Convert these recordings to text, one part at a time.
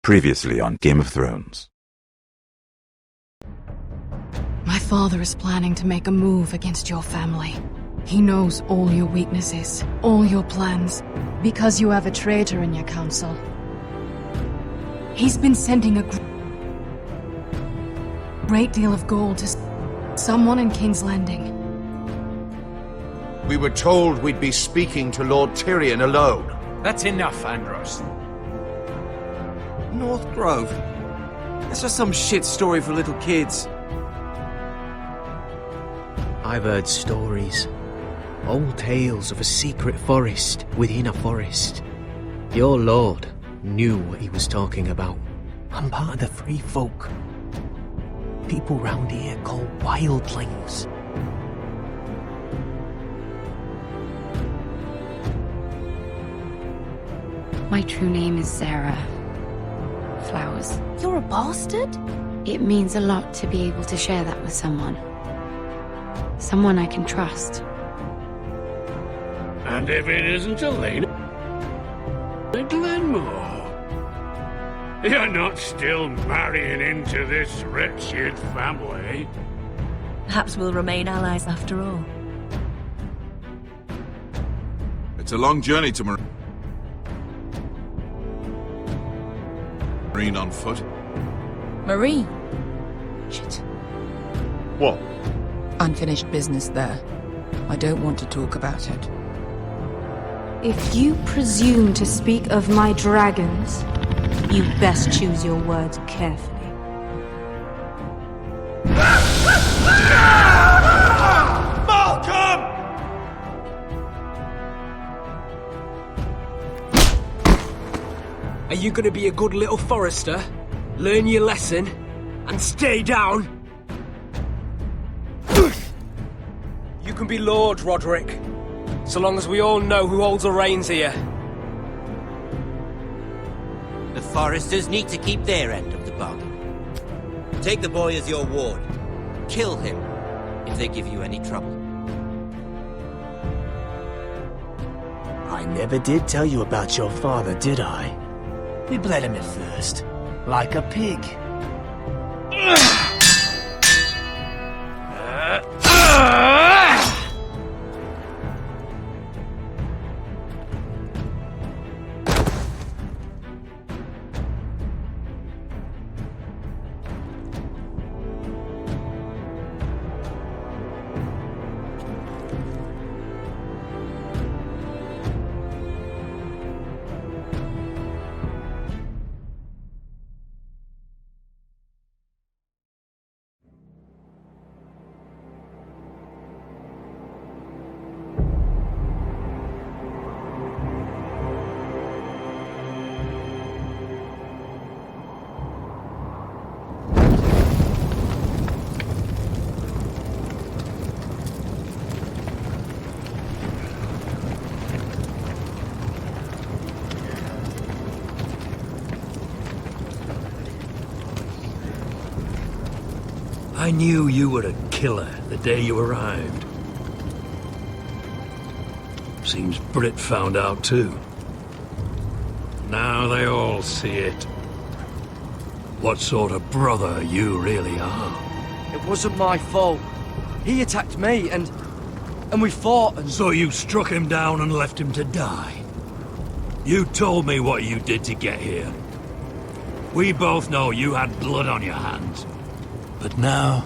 Previously on Game of Thrones. My father is planning to make a move against your family. He knows all your weaknesses, all your plans, because you have a traitor in your council. He's been sending a great deal of gold to someone in King's Landing. We were told we'd be speaking to Lord Tyrion alone. That's enough, Andros. North Grove? That's just some shit story for little kids. I've heard stories. Old tales of a secret forest within a forest. Your lord knew what he was talking about. I'm part of the free folk. People round here call wildlings. My true name is Sarah Flowers. You're a bastard? It means a lot to be able to share that with someone. Someone I can trust. And if it isn't Elena Glenmore, you're not still marrying into this wretched family. Perhaps we'll remain allies after all. It's a long journey to Marine on foot. Marine? Shit. What? Unfinished business there. I don't want to talk about it. If you presume to speak of my dragons, you best choose your words carefully. Malcolm! Are you gonna be a good little Forrester? Learn your lesson and stay down? You can be Lord, Roderick, so long as we all know who holds the reins here. The Forresters need to keep their end of the bargain. Take the boy as your ward. Kill him if they give you any trouble. I never did tell you about your father, did I? We bled him at first, like a pig. I knew you were a killer the day you arrived. Seems Brit found out too. Now they all see it. What sort of brother you really are. It wasn't my fault. He attacked me and we fought and... So you struck him down and left him to die? You told me what you did to get here. We both know you had blood on your hands. But now,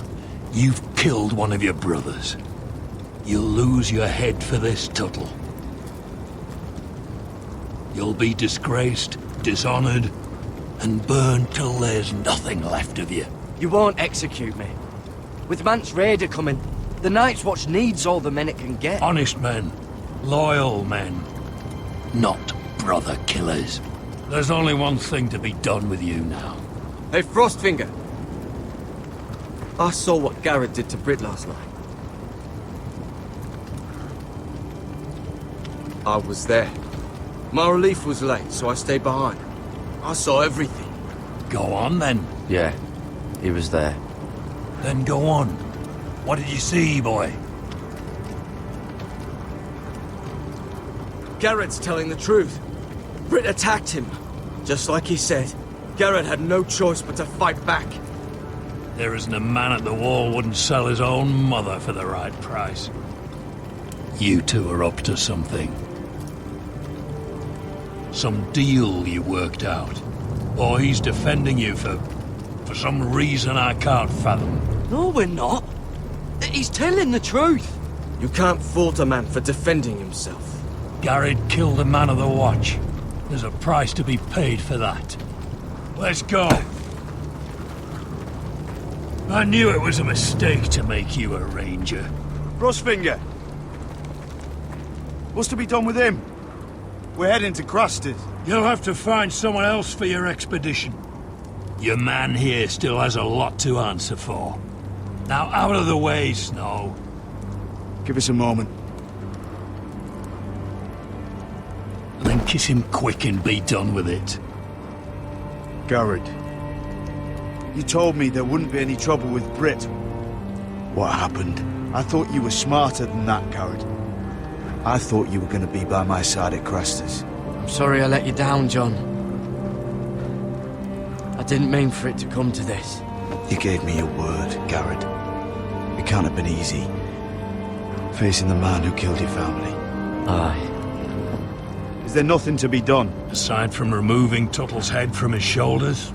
you've killed one of your brothers. You'll lose your head for this, Tuttle. You'll be disgraced, dishonored, and burned till there's nothing left of you. You won't execute me. With Mance Raider coming, the Night's Watch needs all the men it can get. Honest men. Loyal men. Not brother killers. There's only one thing to be done with you now. Hey, Frostfinger. I saw what Garrett did to Brit last night. I was there. My relief was late, so I stayed behind. I saw everything. Go on, then. Yeah, he was there. Then go on. What did you see, boy? Garrett's telling the truth. Brit attacked him, just like he said. Garrett had no choice but to fight back. There isn't a man at the wall wouldn't sell his own mother for the right price. You two are up to something. Some deal you worked out. Or he's defending you for some reason I can't fathom. No, we're not. He's telling the truth. You can't fault a man for defending himself. Garrett killed a man of the watch. There's a price to be paid for that. Let's go. I knew it was a mistake to make you a ranger. Rustfinger. What's to be done with him? We're heading to Crusters. You'll have to find someone else for your expedition. Your man here still has a lot to answer for. Now out of the way, Snow. Give us a moment. Then kiss him quick and be done with it. Garrett, you told me there wouldn't be any trouble with Brit. What happened? I thought you were smarter than that, Garrett. I thought you were going to be by my side at Crusters. I'm sorry I let you down, John. I didn't mean for it to come to this. You gave me your word, Garrett. It can't have been easy. Facing the man who killed your family. Aye. Is there nothing to be done? Aside from removing Tuttle's head from his shoulders?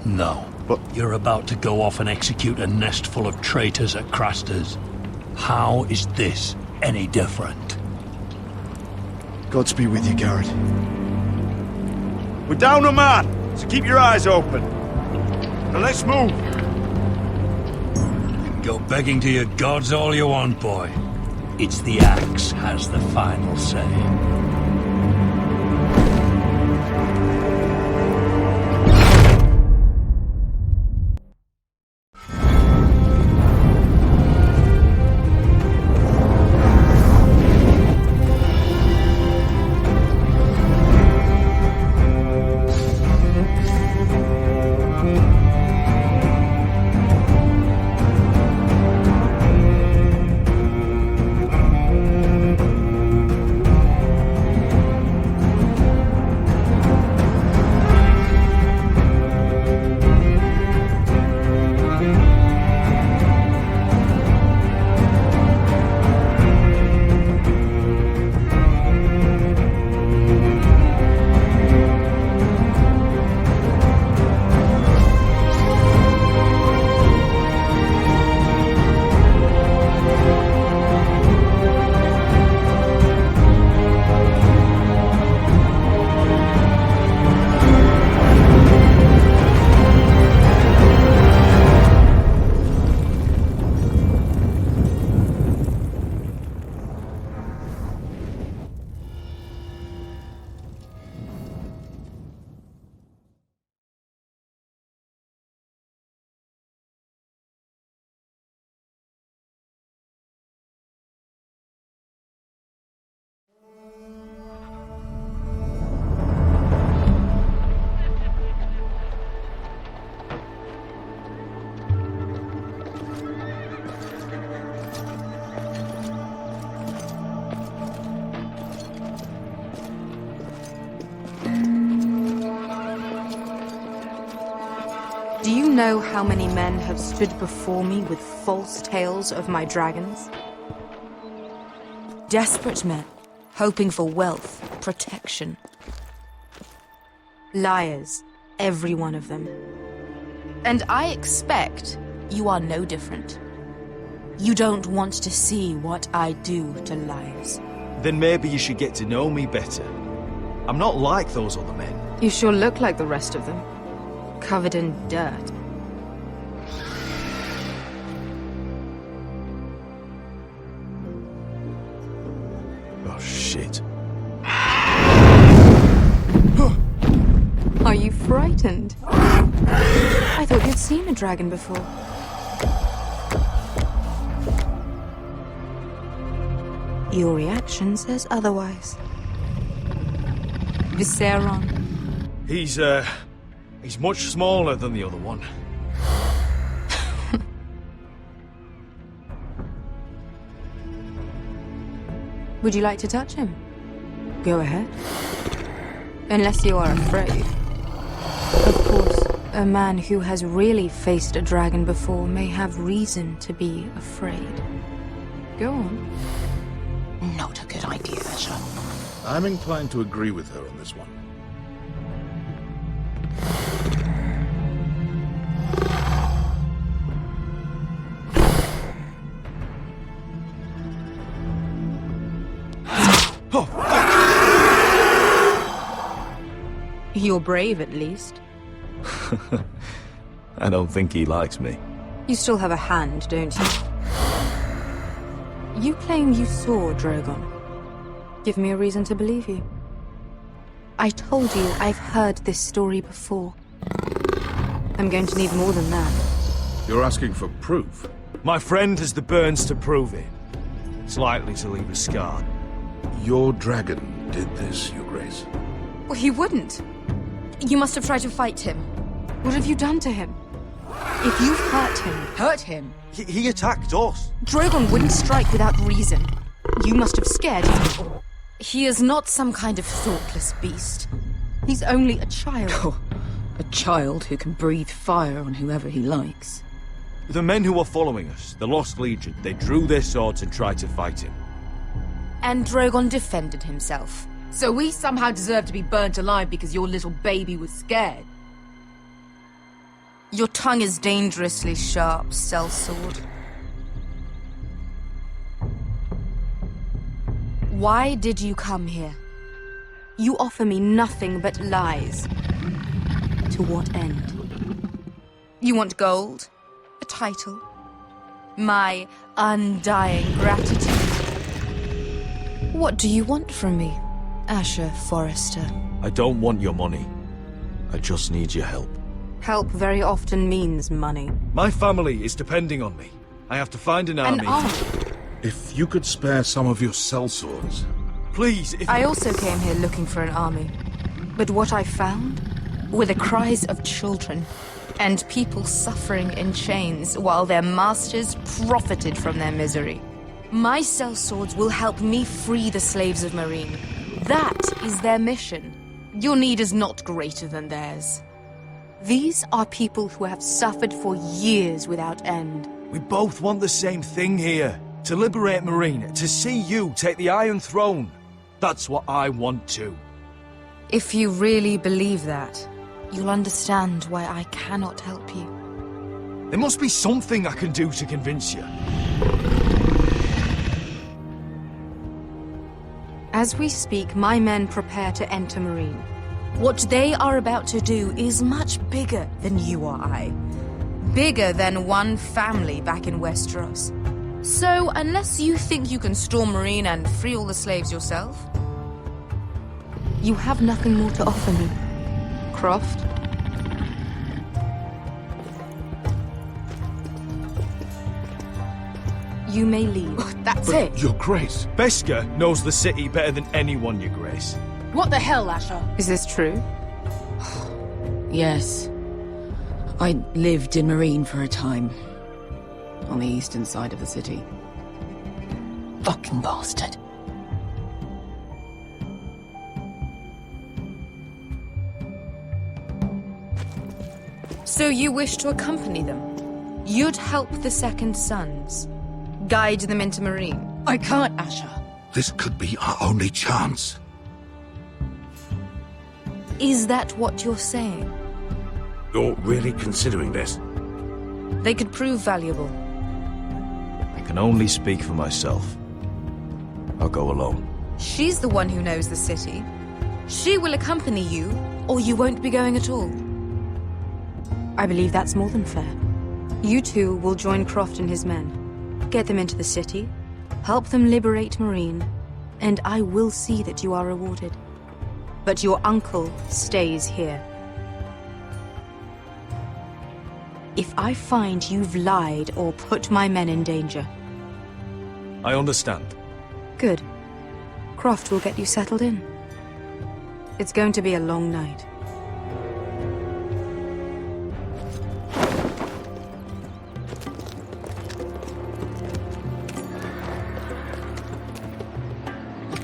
No. But you're about to go off and execute a nest full of traitors at Crusters. How is this any different? Godspeed with you, Garrett. We're down a man, so keep your eyes open. Now let's move. You can go begging to your gods all you want, boy. It's the axe has the final say. Do you know how many men have stood before me with false tales of my dragons? Desperate men, hoping for wealth, protection. Liars, every one of them. And I expect you are no different. You don't want to see what I do to liars. Then maybe you should get to know me better. I'm not like those other men. You sure look like the rest of them. Covered in dirt. Oh, shit. Are you frightened? I thought you'd seen a dragon before. Your reaction says otherwise. Visceron. He's much smaller than the other one. Would you like to touch him? Go ahead. Unless you are afraid. A man who has really faced a dragon before may have reason to be afraid. Go on. Not a good idea, Asher. I'm inclined to agree with her on this one. You're brave, at least. I don't think he likes me. You still have a hand, don't you? You claim you saw Drogon. Give me a reason to believe you. I told you I've heard this story before. I'm going to need more than that. You're asking for proof? My friend has the burns to prove it. It's likely to leave a scar. Your dragon did this, Your Grace. Well, he wouldn't. You must have tried to fight him. What have you done to him? If you've hurt him... Hurt him? He attacked us. Drogon wouldn't strike without reason. You must have scared him. He is not some kind of thoughtless beast. He's only a child. Oh, a child who can breathe fire on whoever he likes. The men who were following us, the Lost Legion, they drew their swords and tried to fight him. And Drogon defended himself. So we somehow deserve to be burnt alive because your little baby was scared? Your tongue is dangerously sharp, sellsword. Why did you come here? You offer me nothing but lies. To what end? You want gold? A title? My undying gratitude? What do you want from me, Asher Forrester? I don't want your money. I just need your help. Help very often means money. My family is depending on me. I have to find an army. An army? If you could spare some of your sellswords. Please, if... I also came here looking for an army. But what I found were the cries of children and people suffering in chains while their masters profited from their misery. My sellswords will help me free the slaves of Meereen. That is their mission. Your need is not greater than theirs. These are people who have suffered for years without end. We both want the same thing here. To liberate Meereen, to see you take the Iron Throne. That's what I want too. If you really believe that, you'll understand why I cannot help you. There must be something I can do to convince you. As we speak, my men prepare to enter Meereen. What they are about to do is much bigger than you or I. Bigger than one family back in Westeros. So, unless you think you can storm Meereen and free all the slaves yourself... You have nothing more to offer me, Croft. You may leave. That's it. Your Grace. Beskar knows the city better than anyone, Your Grace. What the hell, Asher? Is this true? Yes. I lived in Meereen for a time. On the eastern side of the city. Fucking bastard. So you wish to accompany them? You'd help the Second Sons? Guide them into Meereen? I can't, Asher. This could be our only chance. Is that what you're saying? You're really considering this? They could prove valuable. I can only speak for myself. I'll go alone. She's the one who knows the city. She will accompany you, or you won't be going at all. I believe that's more than fair. You two will join Croft and his men. Get them into the city, help them liberate Meereen, and I will see that you are rewarded. But your uncle stays here. If I find you've lied or put my men in danger... I understand. Good. Croft will get you settled in. It's going to be a long night.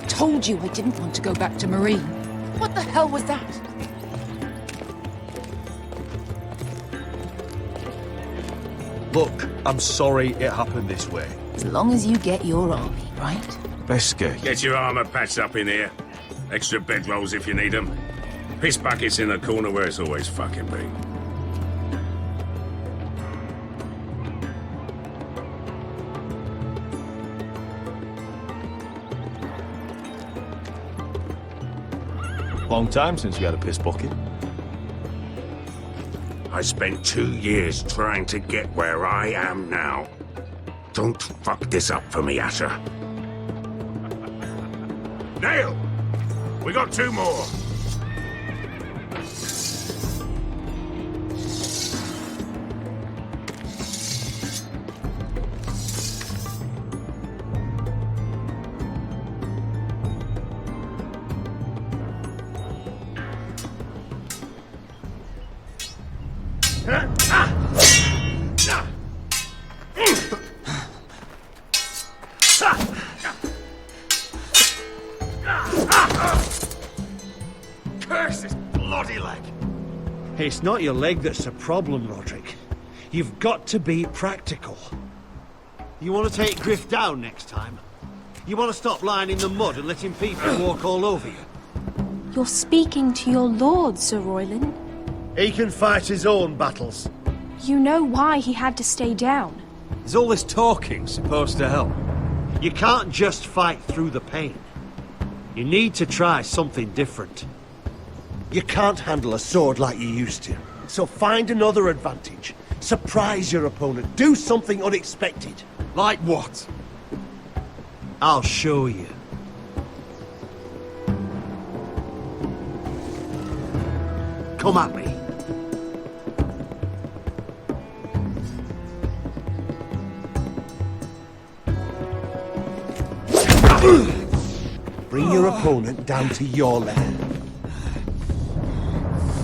Told you I didn't want to go back to Meereen. What the hell was that? Look, I'm sorry it happened this way. As long as you get your army, right? Beskir. Get your armor patched up in here. Extra bedrolls if you need them. Piss buckets in the corner where it's always fucking been. Long time since you had a piss bucket. I spent 2 years trying to get where I am now. Don't fuck this up for me, Asher. Nail! We got 2 more. Curse this bloody leg! It's not your leg that's the problem, Roderick. You've got to be practical. You want to take Griff down next time? You want to stop lying in the mud and letting people walk all over you? You're speaking to your lord, Sir Royland. He can fight his own battles. You know why he had to stay down. Is all this talking supposed to help? You can't just fight through the pain. You need to try something different. You can't handle a sword like you used to. So find another advantage. Surprise your opponent. Do something unexpected. Like what? I'll show you. Come at me. Bring your opponent down to your level.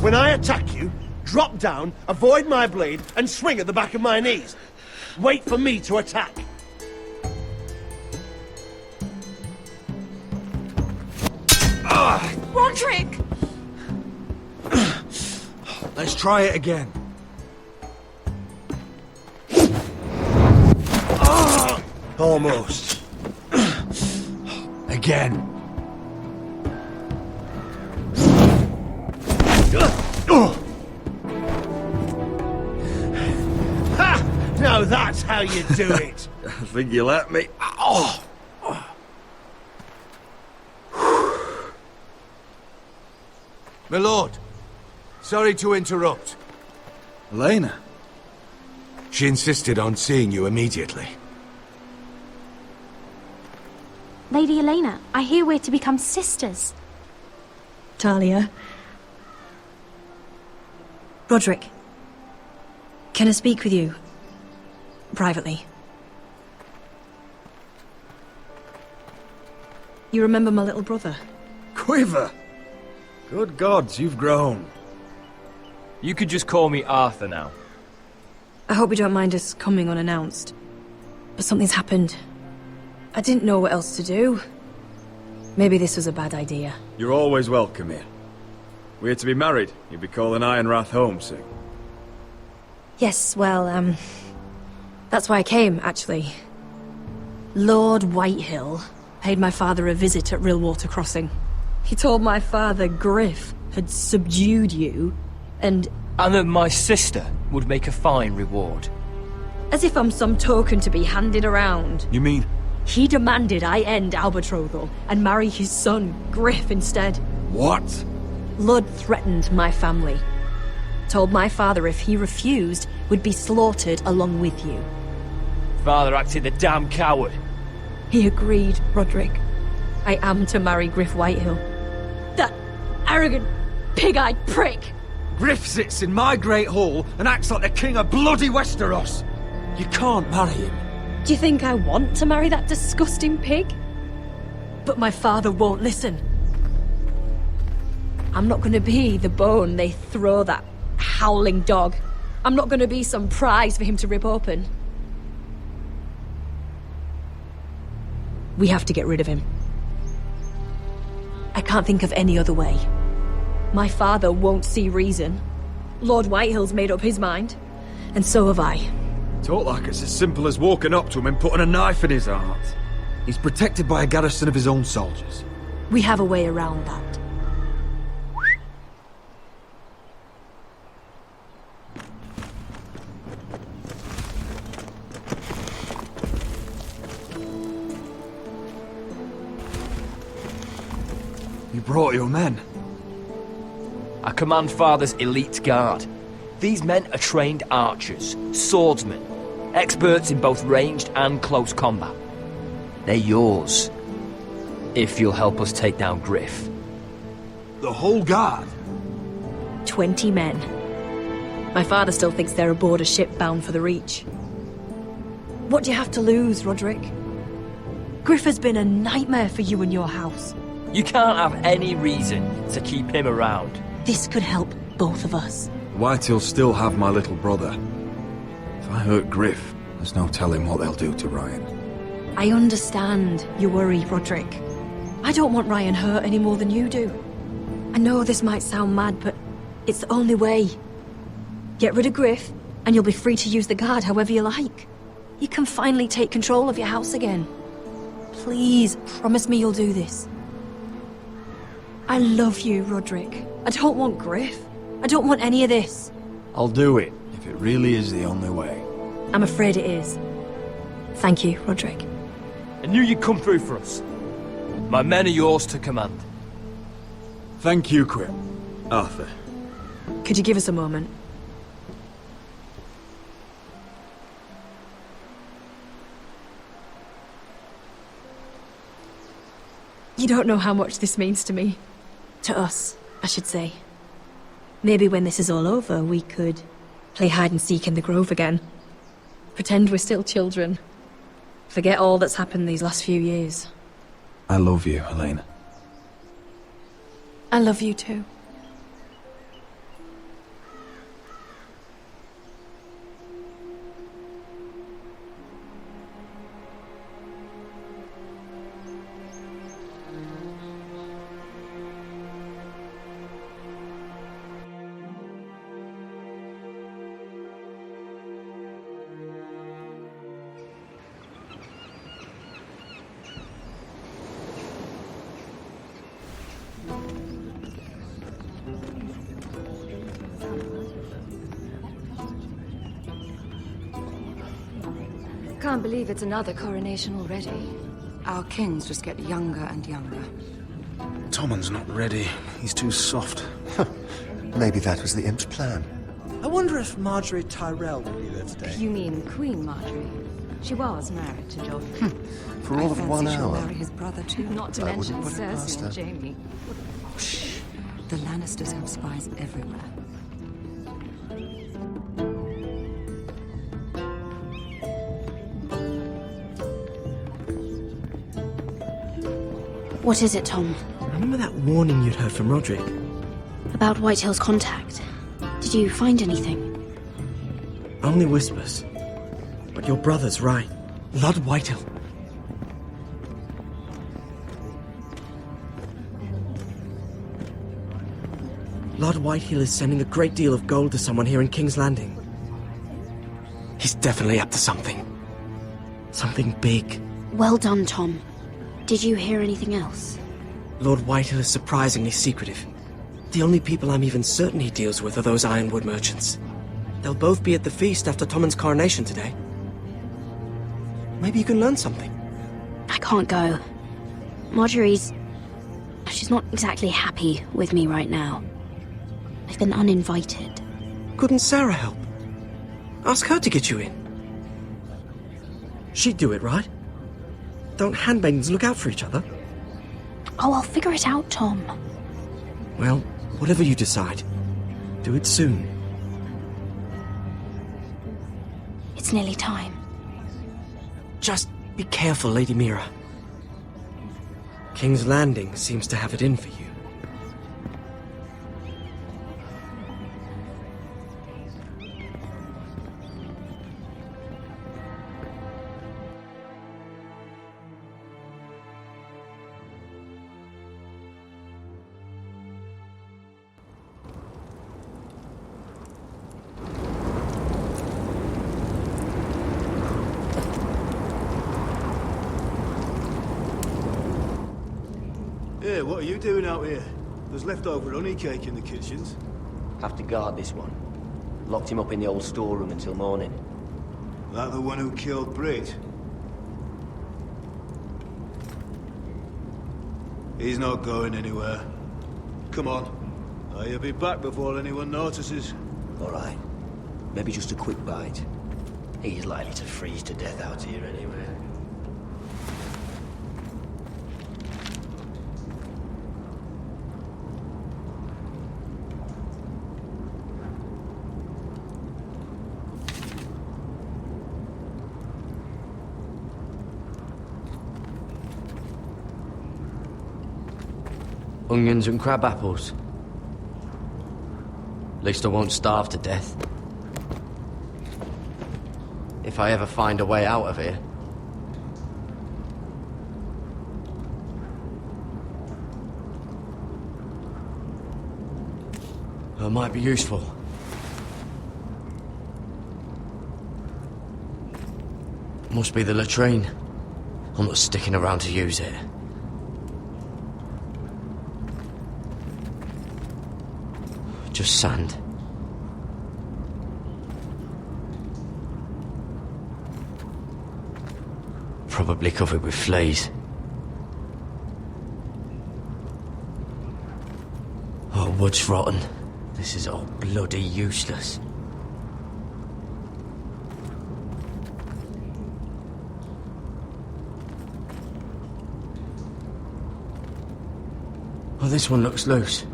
When I attack you, drop down, avoid my blade, and swing at the back of my knees. Wait for me to attack. Roderick! Let's try it again. Almost. Again. Ha! Now that's how you do it. I think you let me. Oh! My lord, sorry to interrupt. Elena? She insisted on seeing you immediately. Lady Elena, I hear we're to become sisters. Talia. Roderick. Can I speak with you? Privately. You remember my little brother? Quiver! Good gods, you've grown. You could just call me Arthur now. I hope you don't mind us coming unannounced. But something's happened. I didn't know what else to do. Maybe this was a bad idea. You're always welcome here. We're to be married. You'd be calling Ironrath home soon. Yes, well, that's why I came, actually. Lord Whitehill paid my father a visit at Rillwater Crossing. He told my father Griff had subdued you, and that my sister would make a fine reward. As if I'm some token to be handed around. You mean? He demanded I end our betrothal and marry his son, Griff, instead. What? Lud threatened my family. Told my father if he refused, would be slaughtered along with you. Father acted the damn coward. He agreed, Roderick. I am to marry Griff Whitehill. That arrogant, pig-eyed prick! Griff sits in my great hall and acts like the king of bloody Westeros. You can't marry him. Do you think I want to marry that disgusting pig? But my father won't listen. I'm not going to be the bone they throw that howling dog. I'm not going to be some prize for him to rip open. We have to get rid of him. I can't think of any other way. My father won't see reason. Lord Whitehill's made up his mind, and so have I. Talk like it's as simple as walking up to him and putting a knife in his heart. He's protected by a garrison of his own soldiers. We have a way around that. You brought your men. I command Father's elite guard. These men are trained archers, swordsmen, experts in both ranged and close combat. They're yours, if you'll help us take down Griff. The whole guard? 20 men. My father still thinks they're aboard a ship bound for the Reach. What do you have to lose, Roderick? Griff has been a nightmare for you and your house. You can't have any reason to keep him around. This could help both of us. Whitehill'll still have my little brother. If I hurt Griff, there's no telling what they'll do to Ryan. I understand your worry, Roderick. I don't want Ryan hurt any more than you do. I know this might sound mad, but it's the only way. Get rid of Griff, and you'll be free to use the guard however you like. You can finally take control of your house again. Please, promise me you'll do this. I love you, Roderick. I don't want Griff. I don't want any of this. I'll do it, if it really is the only way. I'm afraid it is. Thank you, Roderick. I knew you'd come through for us. My men are yours to command. Thank you, Quip. Arthur. Could you give us a moment? You don't know how much this means to me. To us, I should say. Maybe when this is all over, we could play hide and seek in the grove again. Pretend we're still children. Forget all that's happened these last few years. I love you, Elena. I love you too. Can't believe it's another coronation already. Our kings just get younger and younger. Tommen's not ready. He's too soft. Maybe that was the imp's plan. I wonder if Marjorie Tyrell will be there today. You mean Queen Marjorie? She was married to John. For all of 1 She'll hour. marry his brother too. Not to I mention wouldn't put it past Cersei and her. Jamie. Oh, shh. The Lannisters have spies everywhere. What is it, Tom? Remember that warning you'd heard from Roderick? About Whitehill's contact. Did you find anything? Only whispers. But your brother's right. Lord Whitehill. Lord Whitehill is sending a great deal of gold to someone here in King's Landing. He's definitely up to something. Something big. Well done, Tom. Did you hear anything else? Lord Whitehill is surprisingly secretive. The only people I'm even certain he deals with are those ironwood merchants. They'll both be at the feast after Tommen's coronation today. Maybe you can learn something. I can't go. Marjorie's... she's not exactly happy with me right now. I've been uninvited. Couldn't Sarah help? Ask her to get you in. She'd do it, right? Don't handmaidens look out for each other? Oh, I'll figure it out, Tom. Well, whatever you decide, do it soon. It's nearly time. Just be careful, Lady Mira. King's Landing seems to have it in for you. Yeah, what are you doing out here? There's leftover honey cake in the kitchens. Have to guard this one. Locked him up in the old storeroom until morning. That the one who killed Brit? He's not going anywhere. Come on. You'll be back before anyone notices. All right. Maybe just a quick bite. He's likely to freeze to death out here anyway. Onions and crab apples. At least I won't starve to death. If I ever find a way out of here. It might be useful. Must be the latrine. I'm not sticking around to use it. Just sand. Probably covered with fleas. Oh, wood's rotten. This is all bloody useless. Oh, this one looks loose.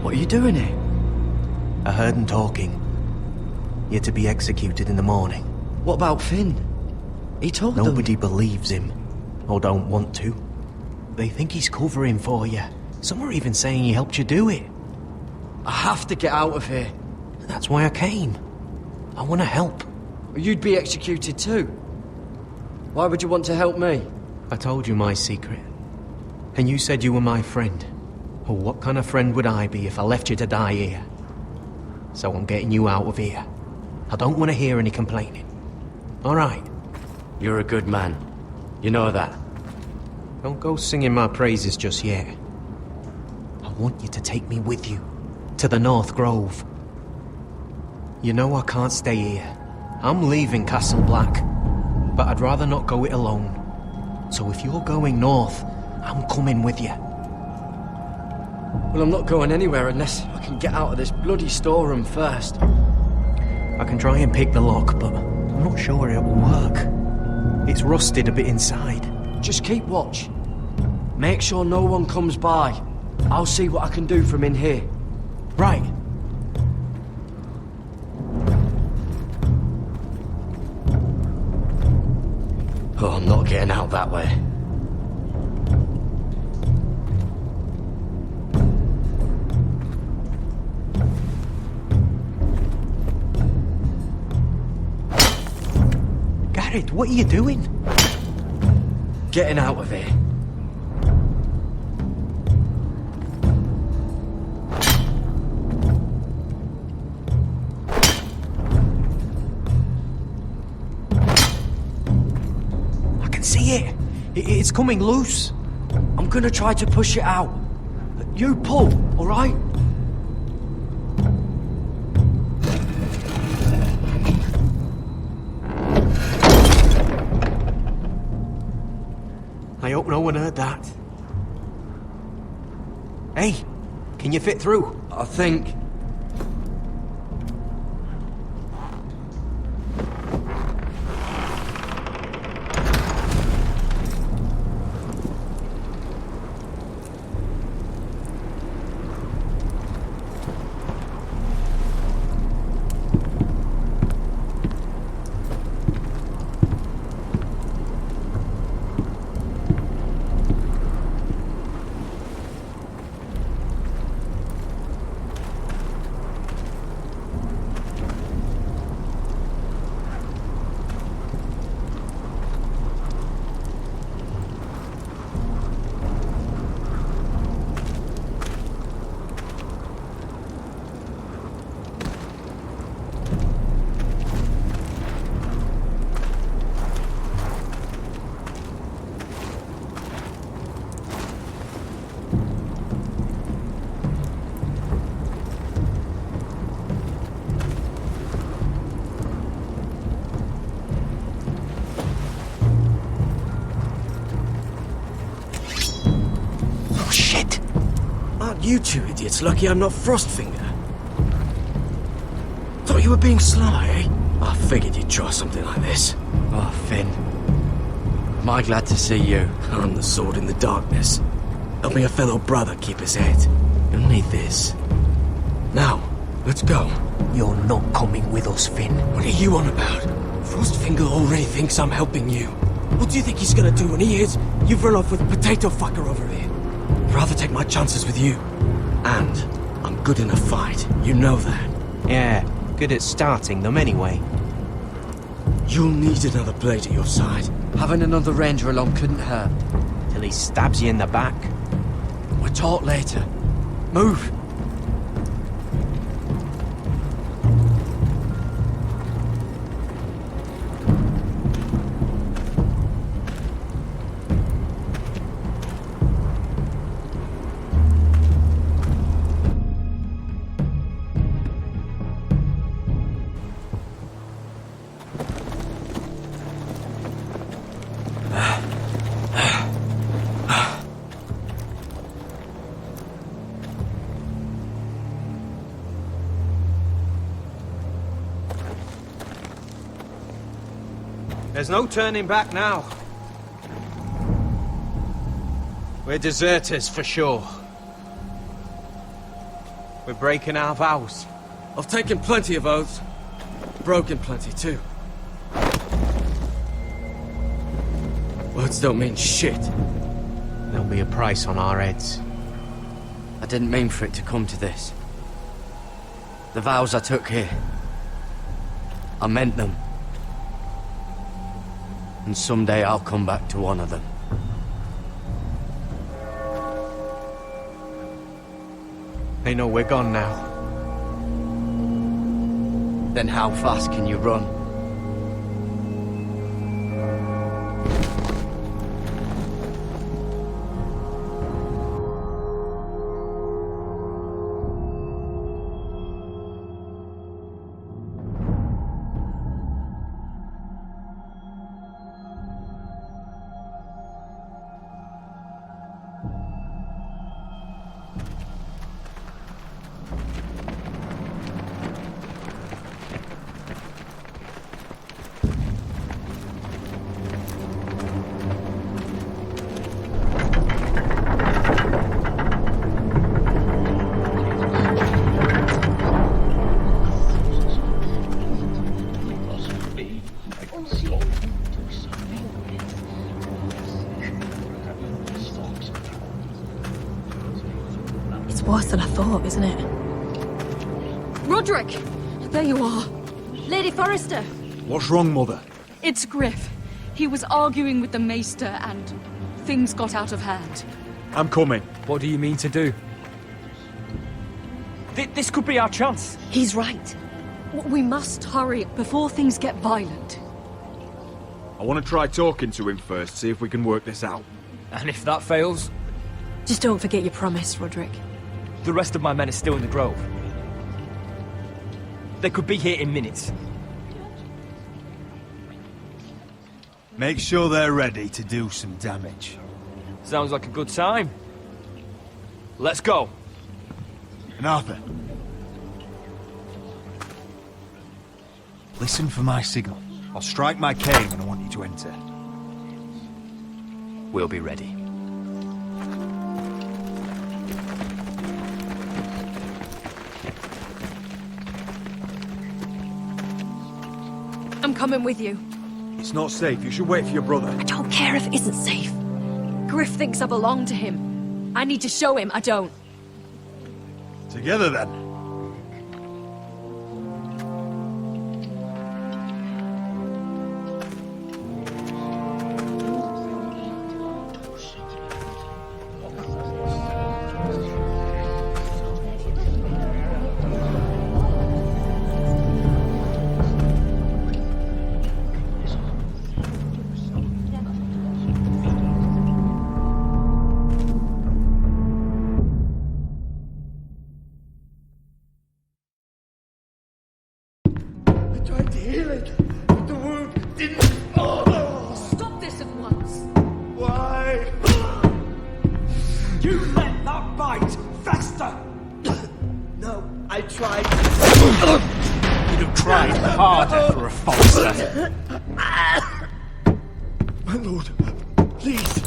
What are you doing here? I heard him talking. You're to be executed in the morning. What about Finn? He told them. Nobody believes him, or don't want to. They think he's covering for you. Some are even saying he helped you do it. I have to get out of here. That's why I came. I want to help. You'd be executed too. Why would you want to help me? I told you my secret. And you said you were my friend. Well, what kind of friend would I be if I left you to die here? So I'm getting you out of here. I don't want to hear any complaining. All right? You're a good man. You know that. Don't go singing my praises just yet. I want you to take me with you. To the North Grove. You know I can't stay here. I'm leaving Castle Black. But I'd rather not go it alone. So if you're going north, I'm coming with you. Well, I'm not going anywhere unless I can get out of this bloody storeroom first. I can try and pick the lock, but I'm not sure it will work. It's rusted a bit inside. Just keep watch. Make sure no one comes by. I'll see what I can do from in here. Right. Oh, I'm not getting out that way. Garrett, what are you doing? Getting out of here. I can see it. It's coming loose. I'm gonna try to push it out. You pull, all right? I hope no one heard that. Hey, can you fit through? I think. You two idiots lucky I'm not Frostfinger. Thought you were being sly, eh? I figured you'd try something like this. Oh, Finn. Am I glad to see you? I'm the sword in the darkness. Helping a fellow brother keep his head. You'll need this. Now, let's go. You're not coming with us, Finn. What are you on about? Frostfinger already thinks I'm helping you. What do you think he's gonna do when he hears you've run off with a potato fucker over here? I'd rather take my chances with you. And I'm good in a fight. You know that. Yeah, good at starting them anyway. You'll need another blade at your side. Having another ranger along couldn't hurt. Till he stabs you in the back. We'll talk later. Move! There's no turning back now. We're deserters for sure. We're breaking our vows. I've taken plenty of oaths. Broken plenty too. Words don't mean shit. There'll be a price on our heads. I didn't mean for it to come to this. The vows I took here, I meant them. And someday I'll come back to honour them. They know we're gone now. Then how fast can you run? Worse than I thought, isn't it? Roderick! There you are. Lady Forrester! What's wrong, Mother? It's Griff. He was arguing with the Maester and things got out of hand. I'm coming. What do you mean to do? This could be our chance. He's right. We must hurry before things get violent. I want to try talking to him first, see if we can work this out. And if that fails? Just don't forget your promise, Roderick. The rest of my men are still in the grove. They could be here in minutes. Make sure they're ready to do some damage. Sounds like a good time. Let's go. And Arthur, listen for my signal. I'll strike my cane when I want you to enter. We'll be ready. I'm coming with you. It's not safe. You should wait for your brother. I don't care if it isn't safe. Griff thinks I belong to him. I need to show him I don't. Together, then. tried... You'd have tried harder for a Forrester. My lord, please.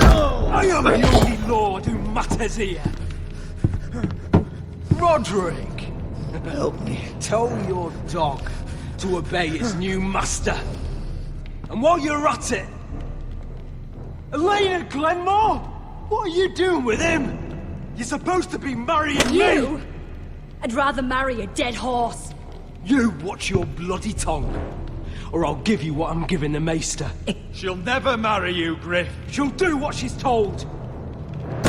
I am the only lord who matters here. Roderick, help me. Tell your dog to obey his new master. And while you're at it, Elena Glenmore, what are you doing with him? You're supposed to be marrying You? me. I'd rather marry a dead horse. You watch your bloody tongue, or I'll give you what I'm giving the maester. She'll never marry you, Griff. She'll do what she's told.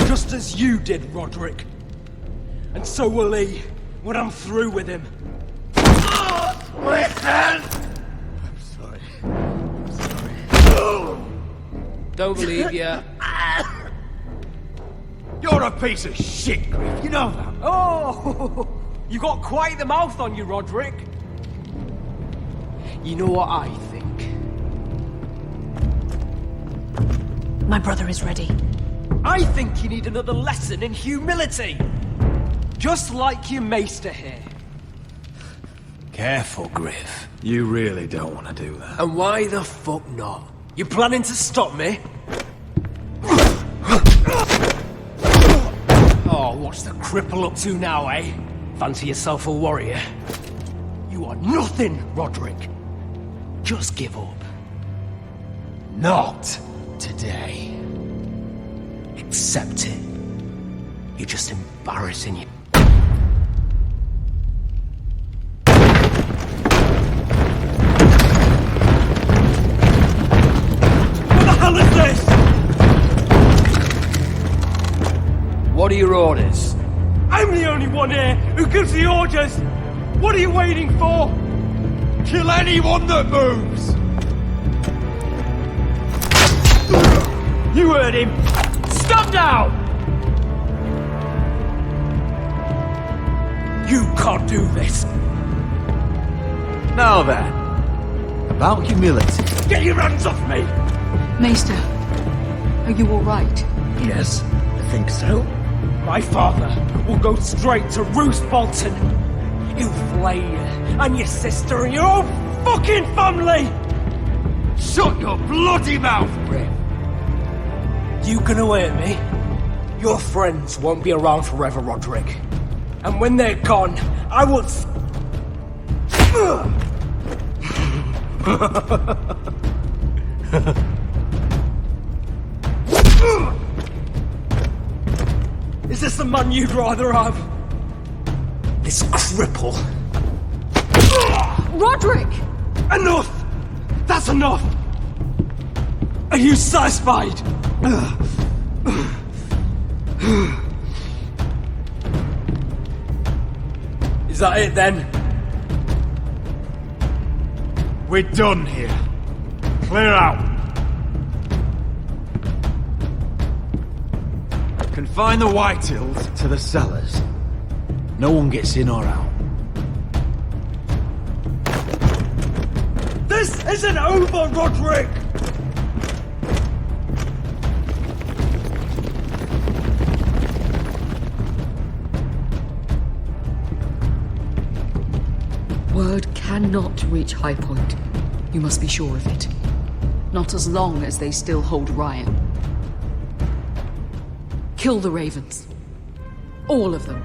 Just as you did, Roderick. And so will he, when I'm through with him. Listen! Don't believe you. You're a piece of shit, Griff. You know that. Oh, you got quite the mouth on you, Roderick. You know what I think? My brother is ready. I think you need another lesson in humility. Just like your maester here. Careful, Griff. You really don't want to do that. And why the fuck not? You planning to stop me? Oh, what's the cripple up to now, eh? Fancy yourself a warrior? You are nothing, Roderick. Just give up. Not today. Accept it. You're just embarrassing you. What the hell is this? What are your orders? I'm the only one here who gives the orders. What are you waiting for? Kill anyone that moves! You heard him. Stop now! You can't do this. Now then, about humility. Get your hands off me! Maester, are you all right? Yes, I think so. My father will go straight to Roose Bolton. He'll flay you and your sister and your whole fucking family! Shut your bloody mouth, Griff! You gonna hear me? Your friends won't be around forever, Roderick. And when they're gone, I will... Is this the man you'd rather have? This cripple? Roderick! Enough! That's enough! Are you satisfied? Is that it then? We're done here. Clear out. Confine the Whitehills to the cellars. No one gets in or out. This isn't over, Roderick! Word cannot reach High Point. You must be sure of it. Not as long as they still hold Ryan. Kill the ravens. All of them.